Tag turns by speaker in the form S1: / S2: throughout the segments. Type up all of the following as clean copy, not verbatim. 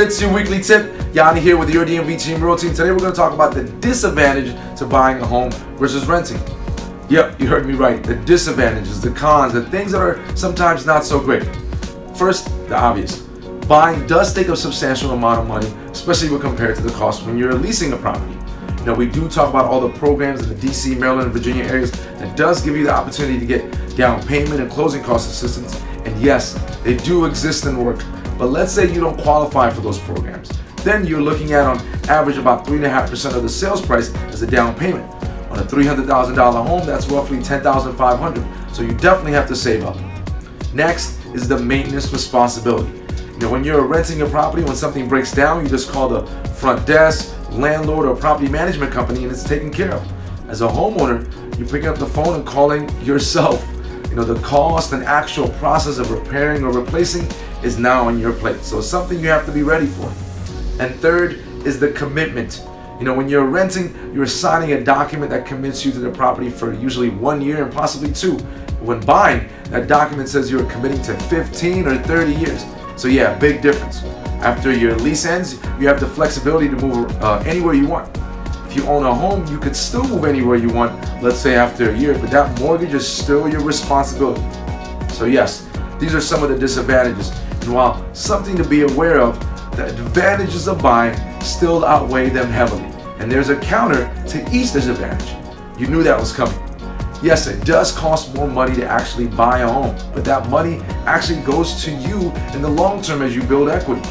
S1: It's your weekly tip. Yanni here with your DMV team Realty. Today we're going to talk about the disadvantage to buying a home versus renting. Yep, you heard me right. The disadvantages, the cons, the things that are sometimes not so great. First, the obvious. Buying does take a substantial amount of money, especially when compared to the cost when you're leasing a property. You know, we do talk about all the programs in the DC, Maryland, and Virginia areas that does give you the opportunity to get down payment and closing cost assistance. And yes, they do exist and work. But let's say you don't qualify for those programs. Then you're looking at on average about 3.5% of the sales price as a down payment. On a $300,000 home, that's roughly $10,500. So you definitely have to save up. Next is the maintenance responsibility. You know, when you're renting a property, when something breaks down, you just call the front desk, landlord, or property management company, and it's taken care of. As a homeowner, you're picking up the phone and calling yourself. You know, the cost and actual process of repairing or replacing is now on your plate. So it's something you have to be ready for. And third is the commitment. You know, when you're renting, you're signing a document that commits you to the property for usually 1 year and possibly 2. When buying, that document says you're committing to 15 or 30 years. So yeah, big difference. After your lease ends, you have the flexibility to move anywhere you want. If you own a home, you could still move anywhere you want, let's say after a year, but that mortgage is still your responsibility. So yes, these are some of the disadvantages. And while something to be aware of, the advantages of buying still outweigh them heavily. And there's a counter to each disadvantage. You knew that was coming. Yes, it does cost more money to actually buy a home, but that money actually goes to you in the long term as you build equity.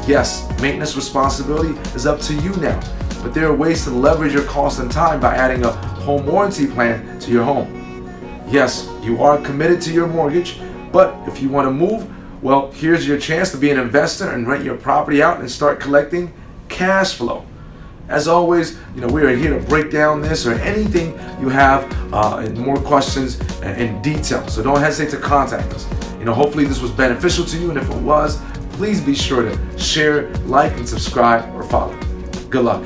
S1: Yes, maintenance responsibility is up to you now, but there are ways to leverage your cost and time by adding a home warranty plan to your home. Yes, you are committed to your mortgage, but if you want to move, well, here's your chance to be an investor and rent your property out and start collecting cash flow. As always, you know, we are here to break down this or anything you have and more questions in detail. So don't hesitate to contact us. You know, hopefully this was beneficial to you, and if it was, please be sure to share, like, and subscribe or follow. Good luck.